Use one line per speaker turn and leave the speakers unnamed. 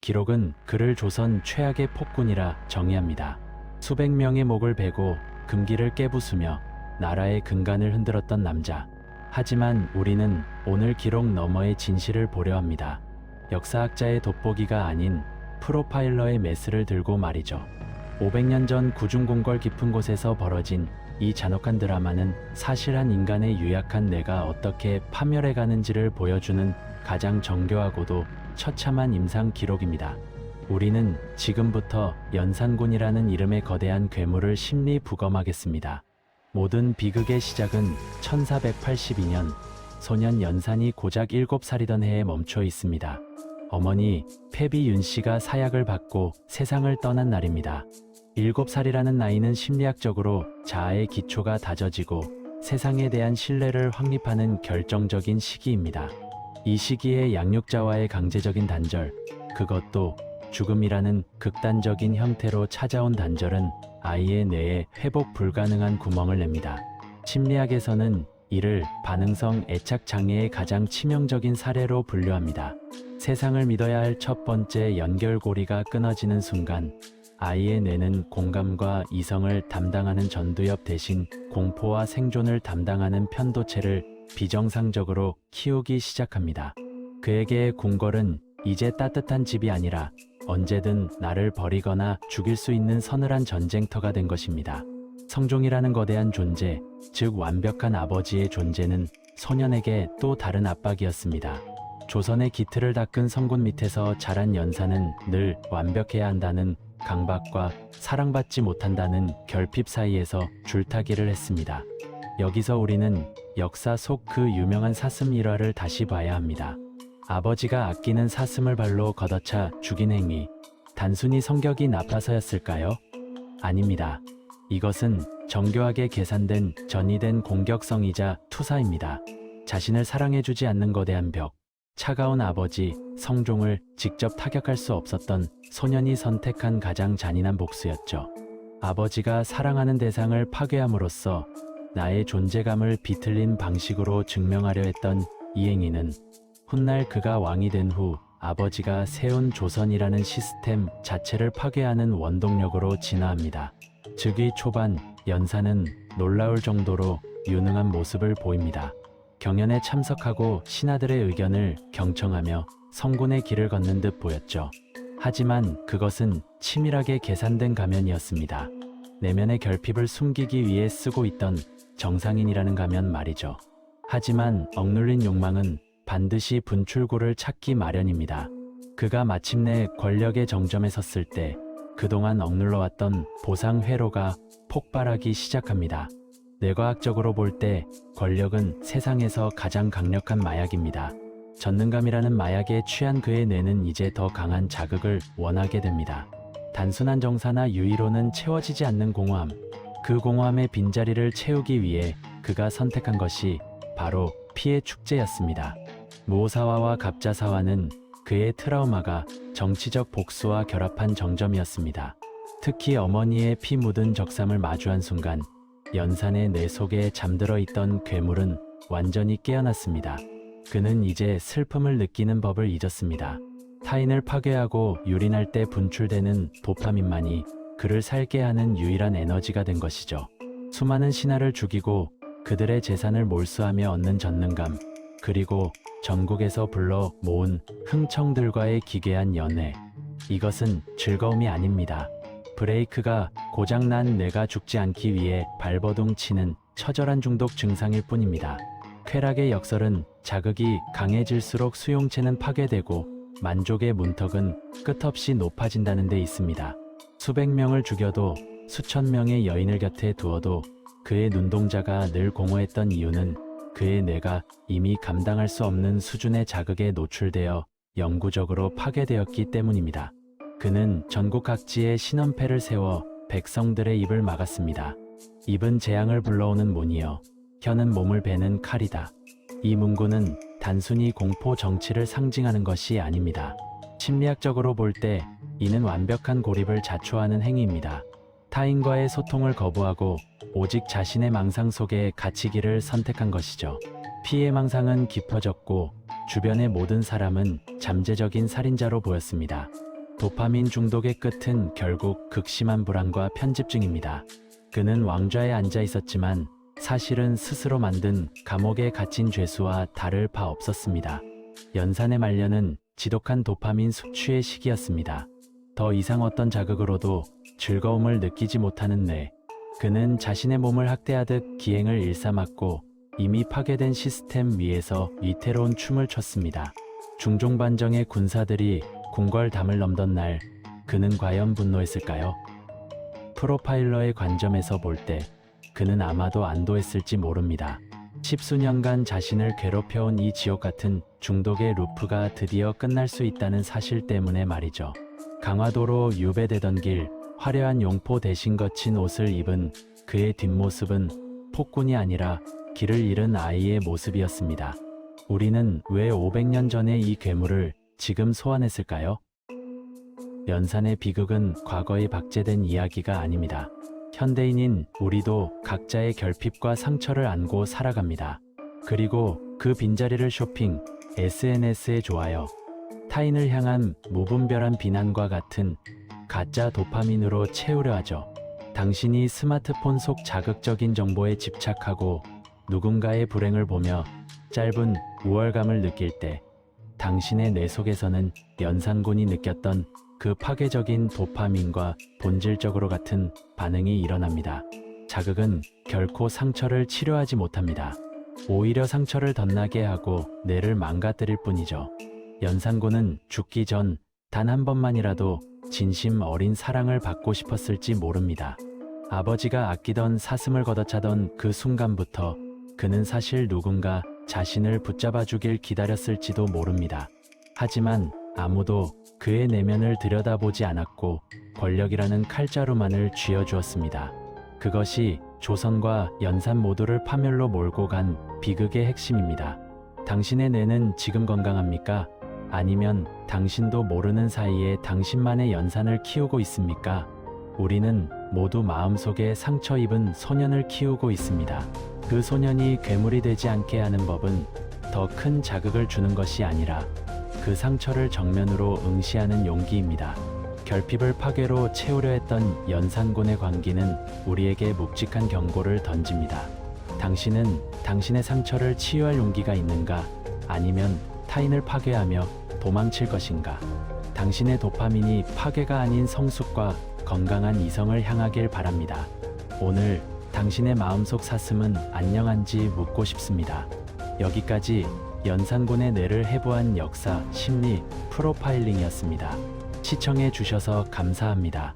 기록은 그를 조선 최악의 폭군이라 정의합니다. 수백 명의 목을 베고 금기를 깨부수며 나라의 근간을 흔들었던 남자. 하지만 우리는 오늘 기록 너머의 진실을 보려 합니다. 역사학자의 돋보기가 아닌 프로파일러의 메스를 들고 말이죠. 500년 전 구중궁궐 깊은 곳에서 벌어진 이 잔혹한 드라마는 사실 한 인간의 유약한 뇌가 어떻게 파멸해 가는지를 보여주는 가장 정교하고도 처참한 임상 기록입니다. 우리는 지금부터 연산군이라는 이름의 거대한 괴물을 심리 부검하겠습니다. 모든 비극의 시작은 1482년 소년 연산이 고작 7살이던 해에 멈춰 있습니다. 어머니 패비 윤씨가 사약을 받고 세상을 떠난 날입니다. 7살이라는 나이는 심리학적으로 자아의 기초가 다져지고 세상에 대한 신뢰를 확립하는 결정적인 시기입니다. 이 시기에 양육자와의 강제적인 단절, 그것도 죽음이라는 극단적인 형태로 찾아온 단절은 아이의 뇌에 회복 불가능한 구멍을 냅니다. 심리학에서는 이를 반응성 애착 장애의 가장 치명적인 사례로 분류합니다. 세상을 믿어야 할 첫 번째 연결고리가 끊어지는 순간 아이의 뇌는 공감과 이성을 담당하는 전두엽 대신 공포와 생존을 담당하는 편도체를 비정상적으로 키우기 시작합니다. 그에게의 궁궐은 이제 따뜻한 집이 아니라 언제든 나를 버리거나 죽일 수 있는 서늘한 전쟁터가 된 것입니다. 성종이라는 거대한 존재, 즉 완벽한 아버지의 존재는 소년에게 또 다른 압박이었습니다. 조선의 기틀을 닦은 성군 밑에서 자란 연산은 늘 완벽해야 한다는 강박과 사랑받지 못한다는 결핍 사이에서 줄타기를 했습니다. 여기서 우리는 역사 속 그 유명한 사슴 일화를 다시 봐야 합니다. 아버지가 아끼는 사슴을 발로 걷어차 죽인 행위, 단순히 성격이 나빠서였을까요? 아닙니다. 이것은 정교하게 계산된 전이된 공격성이자 투사입니다. 자신을 사랑해주지 않는 거대한 벽, 차가운 아버지 성종을 직접 타격할 수 없었던 소년이 선택한 가장 잔인한 복수였죠. 아버지가 사랑하는 대상을 파괴함으로써 나의 존재감을 비틀린 방식으로 증명하려 했던 이 행위는 훗날 그가 왕이 된 후 아버지가 세운 조선이라는 시스템 자체를 파괴하는 원동력으로 진화합니다. 즉위 초반 연산은 놀라울 정도로 유능한 모습을 보입니다. 경연에 참석하고 신하들의 의견을 경청하며 성군의 길을 걷는 듯 보였죠. 하지만 그것은 치밀하게 계산된 가면이었습니다. 내면의 결핍을 숨기기 위해 쓰고 있던 정상인이라는 가면 말이죠. 하지만 억눌린 욕망은 반드시 분출구를 찾기 마련입니다. 그가 마침내 권력의 정점에 섰을 때 그동안 억눌러왔던 보상 회로가 폭발하기 시작합니다. 뇌과학적으로 볼 때 권력은 세상에서 가장 강력한 마약입니다. 전능감이라는 마약에 취한 그의 뇌는 이제 더 강한 자극을 원하게 됩니다. 단순한 정사나 유의로는 채워지지 않는 공허함, 그 공허함의 빈자리를 채우기 위해 그가 선택한 것이 바로 피의 축제였습니다. 무오사화와 갑자사화는 그의 트라우마가 정치적 복수와 결합한 정점이었습니다. 특히 어머니의 피 묻은 적삼을 마주한 순간 연산의 뇌 속에 잠들어 있던 괴물은 완전히 깨어났습니다. 그는 이제 슬픔을 느끼는 법을 잊었습니다. 타인을 파괴하고 유린할 때 분출되는 도파민만이 그를 살게 하는 유일한 에너지가 된 것이죠. 수많은 신하를 죽이고 그들의 재산을 몰수하며 얻는 전능감, 그리고 전국에서 불러 모은 흥청들과의 기괴한 연애. 이것은 즐거움이 아닙니다. 브레이크가 고장난 뇌가 죽지 않기 위해 발버둥 치는 처절한 중독 증상일 뿐입니다. 쾌락의 역설은 자극이 강해질수록 수용체는 파괴되고 만족의 문턱은 끝없이 높아진다는 데 있습니다. 수백 명을 죽여도 수천 명의 여인을 곁에 두어도 그의 눈동자가 늘 공허했던 이유는 그의 뇌가 이미 감당할 수 없는 수준의 자극에 노출되어 영구적으로 파괴되었기 때문입니다. 그는 전국 각지에 신원패를 세워 백성들의 입을 막았습니다. 입은 재앙을 불러오는 문이여, 혀는 몸을 베는 칼이다. 이 문구는 단순히 공포 정치를 상징하는 것이 아닙니다. 심리학적으로 볼 때 이는 완벽한 고립을 자초하는 행위입니다. 타인과의 소통을 거부하고 오직 자신의 망상 속에 갇히기를 선택한 것이죠. 피의 망상은 깊어졌고 주변의 모든 사람은 잠재적인 살인자로 보였습니다. 도파민 중독의 끝은 결국 극심한 불안과 편집증입니다. 그는 왕좌에 앉아 있었지만 사실은 스스로 만든 감옥에 갇힌 죄수와 다를 바 없었습니다. 연산의 말년은 지독한 도파민 숙취의 시기였습니다. 더 이상 어떤 자극으로도 즐거움을 느끼지 못하는 뇌. 그는 자신의 몸을 학대하듯 기행을 일삼았고 이미 파괴된 시스템 위에서 위태로운 춤을 췄습니다. 중종반정의 군사들이 궁궐담을 넘던 날 그는 과연 분노했을까요? 프로파일러의 관점에서 볼 때 그는 아마도 안도했을지 모릅니다. 십수년간 자신을 괴롭혀온 이 지옥 같은 중독의 루프가 드디어 끝날 수 있다는 사실 때문에 말이죠. 강화도로 유배되던 길, 화려한 용포 대신 거친 옷을 입은 그의 뒷모습은 폭군이 아니라 길을 잃은 아이의 모습이었습니다. 우리는 왜 500년 전에 이 괴물을 지금 소환했을까요? 연산의 비극은 과거에 박제된 이야기가 아닙니다. 현대인인 우리도 각자의 결핍과 상처를 안고 살아갑니다. 그리고 그 빈자리를 쇼핑, SNS에 좋아요, 타인을 향한 무분별한 비난과 같은 가짜 도파민으로 채우려 하죠. 당신이 스마트폰 속 자극적인 정보에 집착하고 누군가의 불행을 보며 짧은 우월감을 느낄 때 당신의 뇌 속에서는 연산군이 느꼈던 그 파괴적인 도파민과 본질적으로 같은 반응이 일어납니다. 자극은 결코 상처를 치료하지 못합니다. 오히려 상처를 덧나게 하고 뇌를 망가뜨릴 뿐이죠. 연산군은 죽기 전 단 한 번만이라도 진심 어린 사랑을 받고 싶었을지 모릅니다. 아버지가 아끼던 사슴을 걷어차던 그 순간부터 그는 사실 누군가 자신을 붙잡아 주길 기다렸을지도 모릅니다. 하지만 아무도 그의 내면을 들여다보지 않았고 권력이라는 칼자루만을 쥐어주었습니다. 그것이 조선과 연산 모두를 파멸로 몰고 간 비극의 핵심입니다. 당신의 뇌는 지금 건강합니까? 아니면 당신도 모르는 사이에 당신만의 연산을 키우고 있습니까? 우리는 모두 마음속에 상처 입은 소년을 키우고 있습니다. 그 소년이 괴물이 되지 않게 하는 법은 더 큰 자극을 주는 것이 아니라 그 상처를 정면으로 응시하는 용기입니다. 결핍을 파괴로 채우려 했던 연산군의 광기는 우리에게 묵직한 경고를 던집니다. 당신은 당신의 상처를 치유할 용기가 있는가? 아니면 타인을 파괴하며 도망칠 것인가? 당신의 도파민이 파괴가 아닌 성숙과 건강한 이성을 향하길 바랍니다. 오늘 당신의 마음속 사슴은 안녕한지 묻고 싶습니다. 여기까지 연산군의 뇌를 해부한 역사, 심리, 프로파일링이었습니다. 시청해 주셔서 감사합니다.